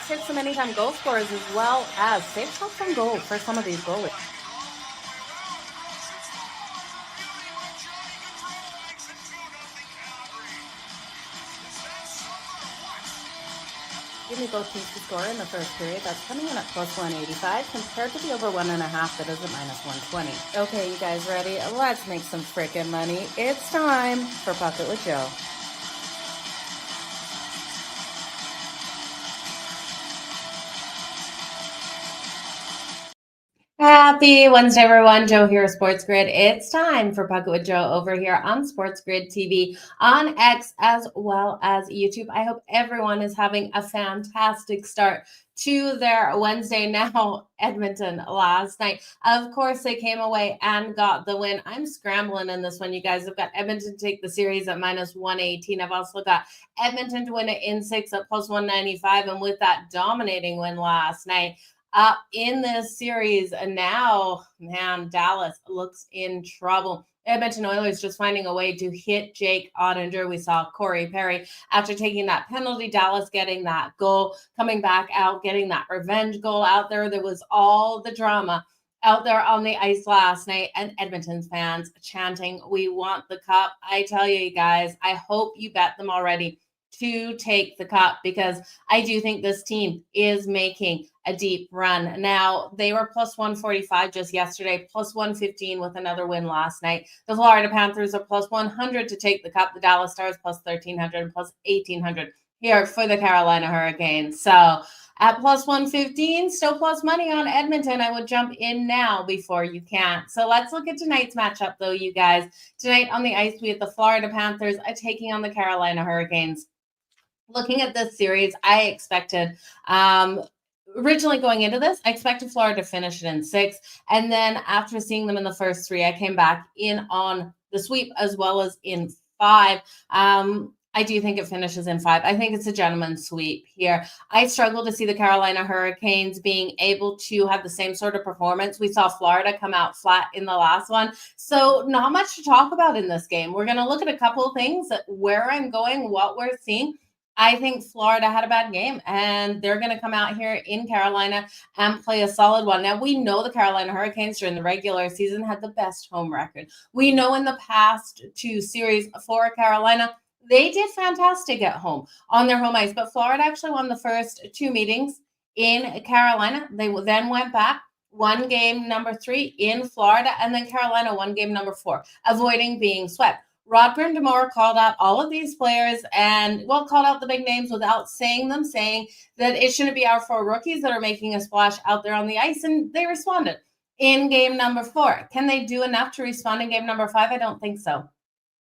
Picks hit some anytime goal scorers as well as safe shots on goal for some of these goalies. Give me both teams to score in the first period. That's coming in at plus 185 compared to the over 1.5 that is at minus 120. Okay, you guys ready? Let's make some frickin' money. It's time for Pocket with Jo. Happy Wednesday, everyone. Jo here of SportsGrid. It's time for Pocket with Jo over here on SportsGrid TV, on X, as well as YouTube. I hope everyone is having a fantastic start to their Wednesday. Now, Edmonton last night, of course, they came away and got the win. I'm scrambling in this one, you guys. I've got Edmonton to take the series at minus 118. I've also got Edmonton to win it in 6 at plus 195. And with that dominating win last night, up in this series. And now, man, Dallas looks in trouble. Edmonton Oilers just finding a way to hit Jake Ottinger. We saw Corey Perry after taking that penalty. Dallas getting that goal, coming back out, getting that revenge goal out there. There was all the drama out there on the ice last night, and Edmonton's fans chanting, "We want the cup." I tell you guys, I hope you bet them already to take the cup, because I do think this team is making a deep run. Now, they were plus 145 just yesterday, plus 115 with another win last night. The Florida Panthers are plus 100 to take the cup. The Dallas Stars plus 1,300 and plus 1,800 here for the Carolina Hurricanes. So at plus 115, still plus money on Edmonton. I would jump in now before you can't. So let's look at tonight's matchup, though, you guys. Tonight on the ice, we have the Florida Panthers taking on the Carolina Hurricanes. Looking at this series, I expected, originally going into this, I expected Florida to finish it in 6. And then after seeing them in the first 3, I came back in on the sweep as well as in 5. I do think it finishes in 5. I think it's a gentleman's sweep here. I struggle to see the Carolina Hurricanes being able to have the same sort of performance. We saw Florida come out flat in the last one. So not much to talk about in this game. We're going to look at a couple of things, where I'm going, what we're seeing. I think Florida had a bad game, and they're going to come out here in Carolina and play a solid one. Now, we know the Carolina Hurricanes during the regular season had the best home record. We know in the past 2 series for Carolina, they did fantastic at home on their home ice, but Florida actually won the first 2 meetings in Carolina. They then went back, won game number 3 in Florida, and then Carolina won game number 4, avoiding being swept. Rod Brind'Amour called out all of these players and, well, called out the big names without saying them, saying that it shouldn't be our 4 rookies that are making a splash out there on the ice, and they responded in game number 4. Can they do enough to respond in game number 5? I don't think so.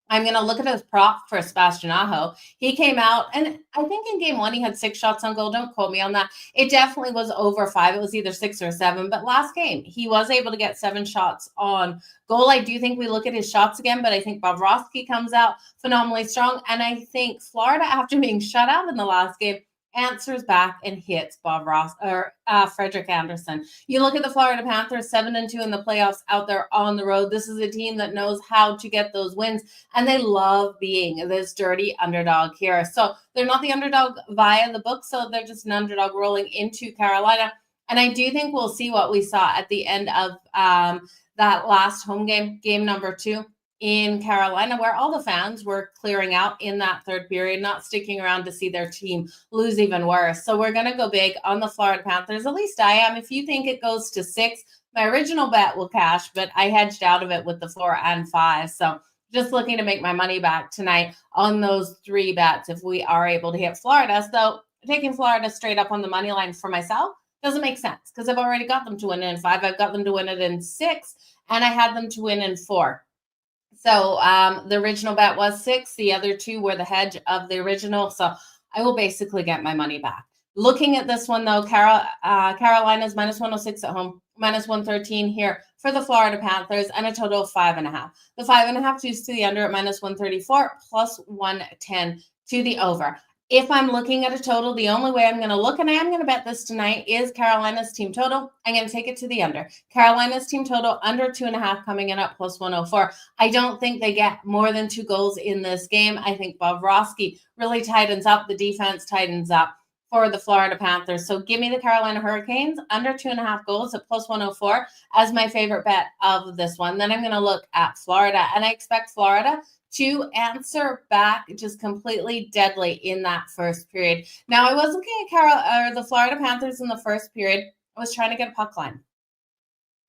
I'm going to look at his prop for Sebastian Aho. He came out, and I think in game 1 he had 6 shots on goal. Don't quote me on that. It definitely was over 5. It was either 6 or 7. But last game, he was able to get 7 shots on goal. I do think we look at his shots again, but I think Bobrovsky comes out phenomenally strong. And I think Florida, after being shut out in the last game, answers back and hits Frederik Andersen. You look at the Florida Panthers, 7-2 in the playoffs out there on the road. This is a team that knows how to get those wins, and they love being this dirty underdog here. So they're not the underdog via the book, so they're just an underdog rolling into Carolina. And I do think we'll see what we saw at the end of that last home game, game number 2. In Carolina, where all the fans were clearing out in that third period, not sticking around to see their team lose even worse. So we're going to go big on the Florida Panthers. At least I am. If you think it goes to 6, my original bet will cash, but I hedged out of it with the 4 and 5. So just looking to make my money back tonight on those 3 bets if we are able to hit Florida. So taking Florida straight up on the money line for myself doesn't make sense, because I've already got them to win it in 5. I've got them to win it in 6, and I had them to win in 4. So the original bet was 6. The other 2 were the hedge of the original. So I will basically get my money back. Looking at this one, though, Carolina's minus 106 at home, minus 113 here for the Florida Panthers, and a total of 5.5. The 5.5 juice to the under at minus 134, plus 110 to the over. If I'm looking at a total, the only way I'm going to look, and I am going to bet this tonight, is Carolina's team total. I'm going to take it to the under. Carolina's team total under 2.5 coming in at plus 104. I don't think they get more than 2 goals in this game. I think Bobrovsky really tightens up. The defense tightens up for the Florida Panthers. So give me the Carolina Hurricanes under 2.5 goals at plus 104 as my favorite bet of this one. Then I'm going to look at Florida, and I expect Florida to answer back just completely deadly in that first period. Now, I was looking at the Florida Panthers in the first period. I was trying to get a puck line,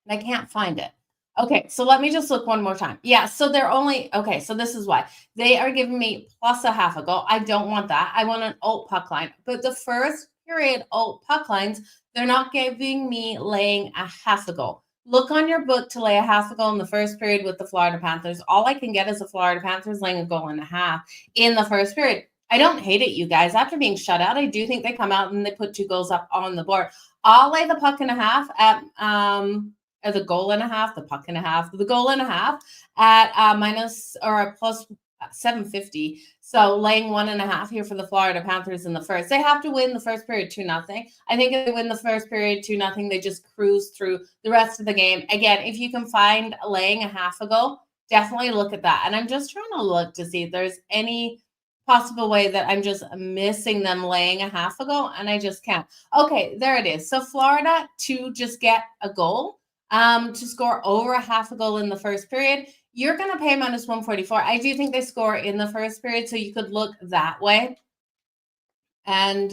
and I can't find it. Okay, so let me just look one more time. Yeah, so they're only, okay, so this is why. They are giving me plus a half a goal. I don't want that. I want an alt puck line. But the first period alt puck lines, they're not giving me laying a half a goal. Look on your book to lay a half a goal in the first period with the Florida Panthers. All I can get is the Florida Panthers laying a goal and a half in the first period. I don't hate it, you guys. After being shut out, I do think they come out and they put 2 goals up on the board. I'll lay the puck and a half at or the goal and a half, the puck and a half, the goal and a half at minus or plus 750. So laying 1.5 here for the Florida Panthers in the first. They have to win the first period 2-0. I think if they win the first period 2-0, they just cruise through the rest of the game. Again, if you can find laying a half a goal, definitely look at that. And I'm just trying to look to see if there's any possible way that I'm just missing them laying a half a goal, and I just can't. Okay, there it is. So Florida to just get a goal. To score over a half a goal in the first period, you're going to pay minus 144. I do think they score in the first period, so you could look that way. And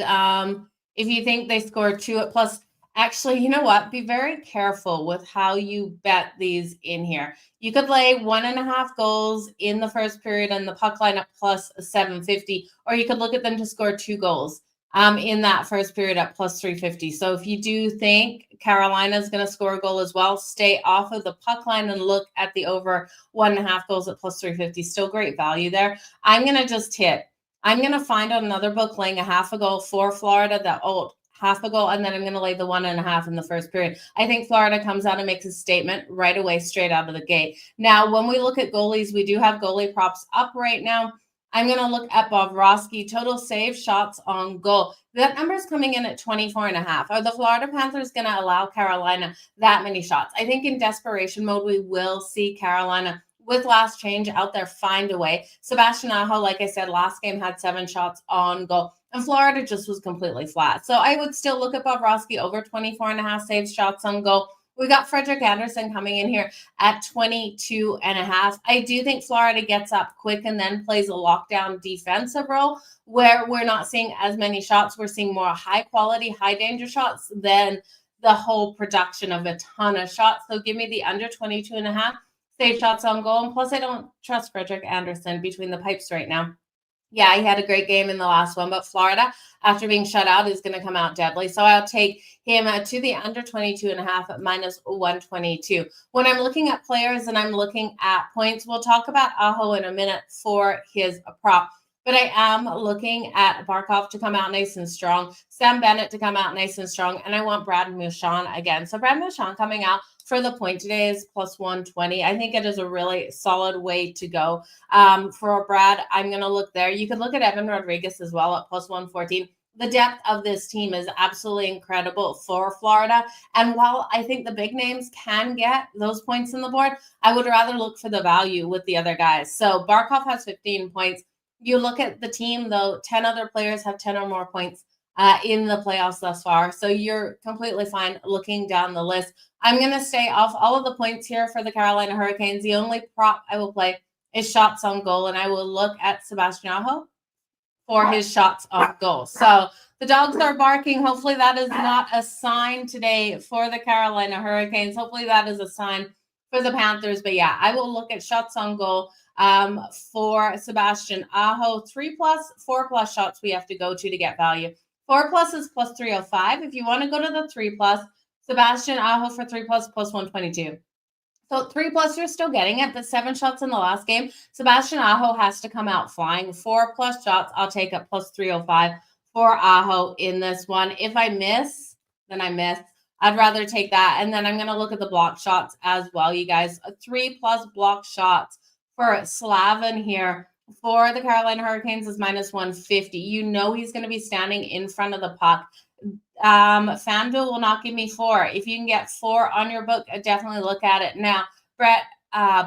if you think they score 2 at plus, actually, you know what? Be very careful with how you bet these in here. You could lay 1.5 goals in the first period and the puck line at plus 750, or you could look at them to score 2 goals. In that first period at plus 350. So if you do think Carolina is going to score a goal as well, stay off of the puck line and look at the over 1.5 goals at plus 350. Still great value there. I'm going to find out another book laying a half a goal for Florida, that half a goal, and then I'm going to lay the 1.5 in the first period. I think Florida comes out and makes a statement right away, straight out of the gate. Now, when we look at goalies, we do have goalie props up right now. I'm going to look at Bobrovsky, total save shots on goal. That number is coming in at 24.5. Are the Florida Panthers going to allow Carolina that many shots? I think in desperation mode, we will see Carolina with last change out there find a way. Sebastian Aho, like I said, last game had 7 shots on goal, and Florida just was completely flat. So I would still look at Bobrovsky over 24.5 save shots on goal. We got Frederik Andersen coming in here at 22.5. I do think Florida gets up quick and then plays a lockdown defensive role where we're not seeing as many shots. We're seeing more high quality, high danger shots than the whole production of a ton of shots. So give me the under 22.5 save shots on goal. And plus, I don't trust Frederik Andersen between the pipes right now. Yeah, he had a great game in the last one, but Florida, after being shut out, is going to come out deadly. So I'll take him to the under 22.5 at minus 122. When I'm looking at players and I'm looking at points, we'll talk about Aho in a minute for his prop. But I am looking at Barkov to come out nice and strong, Sam Bennett to come out nice and strong, and I want Brad Marchand again. So Brad Marchand coming out for the point today is plus 120. I think it is a really solid way to go. For Brad, I'm going to look there. You could look at Evan Rodriguez as well at plus 114. The depth of this team is absolutely incredible for Florida. And while I think the big names can get those points on the board, I would rather look for the value with the other guys. So Barkov has 15 points. You look at the team, though, 10 other players have 10 or more points in the playoffs thus far. So you're completely fine looking down the list. I'm going to stay off all of the points here for the Carolina Hurricanes. The only prop I will play is shots on goal, and I will look at Sebastian Aho for his shots on goal. So the dogs are barking. Hopefully that is not a sign today for the Carolina Hurricanes. Hopefully that is a sign for the Panthers. But yeah, I will look at shots on goal for Sebastian Aho. 3+, 4+ shots we have to go to get value. 4+ is plus 305. If you want to go to the 3+, Sebastian Aho for 3+, plus 122. So 3+, you're still getting it, but 7 shots in the last game. Sebastian Aho has to come out flying. 4+ shots, I'll take it plus 305 for Aho in this one. If I miss, then I miss. I'd rather take that. And then I'm going to look at the block shots as well, you guys. 3+ block shots for Slavin here for the Carolina Hurricanes is minus 150. You know he's going to be standing in front of the puck. FanDuel will not give me 4. If you can get 4 on your book, definitely look at it. Now, Brett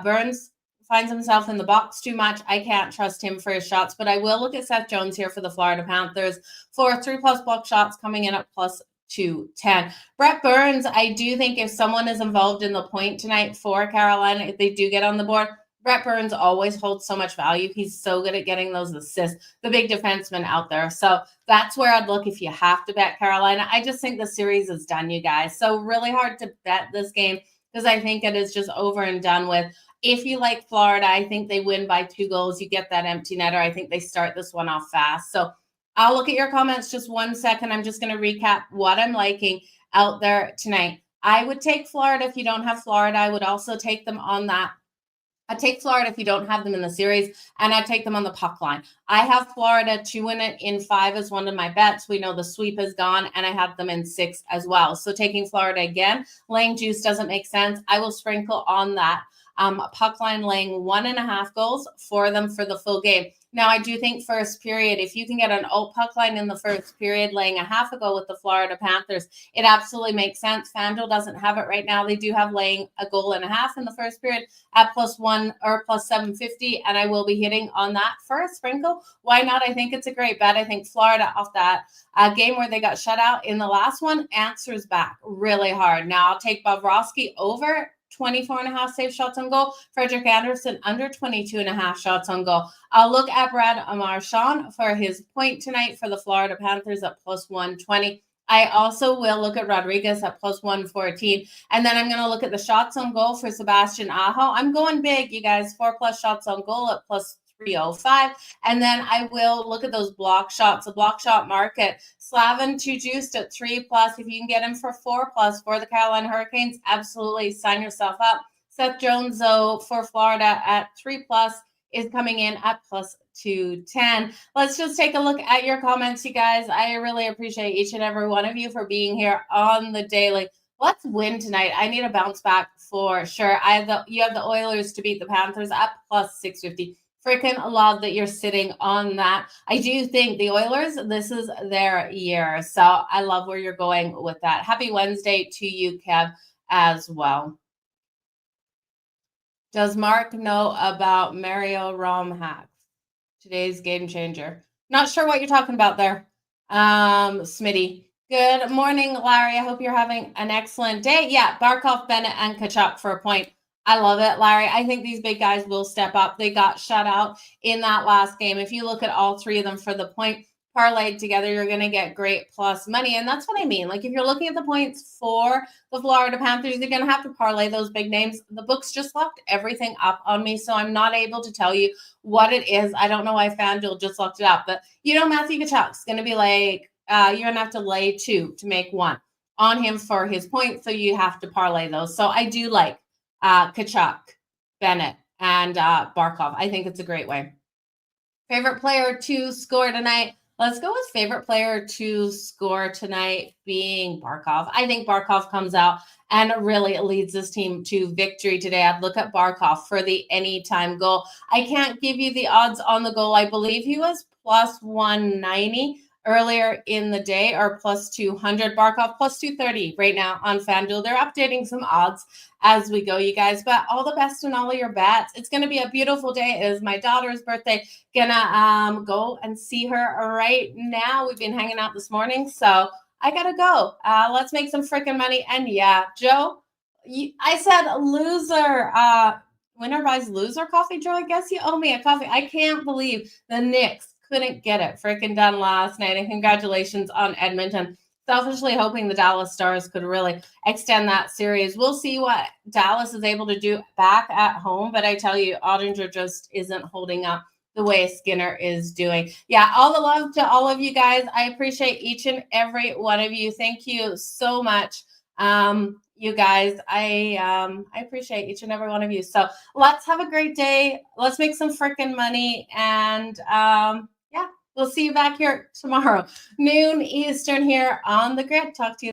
Burns, finds himself in the box too much. I can't trust him for his shots, but I will look at Seth Jones here for the Florida Panthers for 3+ block shots coming in at +210. Brett Burns, I do think if someone is involved in the point tonight for Carolina, if they do get on the board, Brett Burns always holds so much value. He's so good at getting those assists, the big defenseman out there. So that's where I'd look if you have to bet Carolina. I just think the series is done, you guys. So really hard to bet this game because I think it is just over and done with. If you like Florida, I think they win by 2 goals. You get that empty netter. I think they start this one off fast. So I'll look at your comments just 1 second. I'm just going to recap what I'm liking out there tonight. I would take Florida if you don't have Florida. I would also take them on that. I'd take Florida if you don't have them in the series, and I'd take them on the puck line. I have Florida to win it in 5 as one of my bets. We know the sweep is gone, and I have them in 6 as well. So taking Florida again, laying juice doesn't make sense. I will sprinkle on that puck line laying 1.5 goals for them for the full game. Now, I do think first period, if you can get an alt puck line in the first period, laying 0.5 goal with the Florida Panthers, it absolutely makes sense. FanDuel doesn't have it right now. They do have laying 1.5 goals in the first period at +1 or +750, and I will be hitting on that for a sprinkle. Why not? I think it's a great bet. I think Florida off that game where they got shut out in the last one answers back really hard. Now, I'll take Bobrovsky over 24.5 safe shots on goal. Frederik Andersen under 22.5 shots on goal. I'll look at Brad Marchand for his point tonight for the Florida Panthers at +120. I also will look at Rodriguez at +114. And then I'm going to look at the shots on goal for Sebastian Aho. I'm going big, you guys. 4+ shots on goal at +305. And then I will look at those block shots, the block shot market. Slavin 2 juiced at 3+. If you can get him for 4+ for the Carolina Hurricanes, absolutely sign yourself up. Seth Jones, though, for Florida at 3+ is coming in at +210. Let's just take a look at your comments, you guys. I really appreciate each and every one of you for being here on the daily. Let's win tonight. I need a bounce back for sure. You have the Oilers to beat the Panthers at +650. Freaking love that you're sitting on that. I do think the Oilers, this is their year. So I love where you're going with that. Happy Wednesday to you, Kev, as well. Does Mark know about Mario Rom hacks? Today's game changer. Not sure what you're talking about there, Smitty. Good morning, Larry. I hope you're having an excellent day. Yeah, Barkov, Bennett, and Kachuk for a point. I love it, Larry. I think these big guys will step up. They got shut out in that last game. If you look at all 3 of them for the point parlayed together, you're going to get great plus money. And that's what I mean. Like if you're looking at the points for the Florida Panthers, you're going to have to parlay those big names. The books just locked everything up on me, so I'm not able to tell you what it is. I don't know why FanDuel just locked it up. But Matthew Tkachuk's going to be like, you're going to have to lay 2 to make 1 on him for his points. So you have to parlay those. So I do like Tkachuk, Bennett, and Barkov. I think it's a great way. Favorite player to score tonight? Let's go with favorite player to score tonight being Barkov. I think Barkov comes out and really leads this team to victory today. I'd look at Barkov for the anytime goal. I can't give you the odds on the goal. I believe he was +190 earlier in the day, or +200. Barkov +230 right now on FanDuel. They're updating some odds as we go, you guys. But all the best in all of your bets. It's going to be a beautiful day. It is my daughter's birthday. Gonna go and see her right now. We've been hanging out this morning, so I gotta go. Let's make some freaking money. And yeah, Joe, I said loser. Winner buys loser coffee, Joe. I guess you owe me a coffee. I can't believe the Knicks couldn't get it freaking done last night. And congratulations on Edmonton. Selfishly hoping the Dallas Stars could really extend that series. We'll see what Dallas is able to do back at home. But I tell you, Ottinger just isn't holding up the way Skinner is doing. Yeah, all the love to all of you guys. I appreciate each and every one of you. Thank you so much. You guys, I appreciate each and every one of you. So let's have a great day. Let's make some freaking money. And yeah, we'll see you back here tomorrow, noon Eastern here on the grid. Talk to you.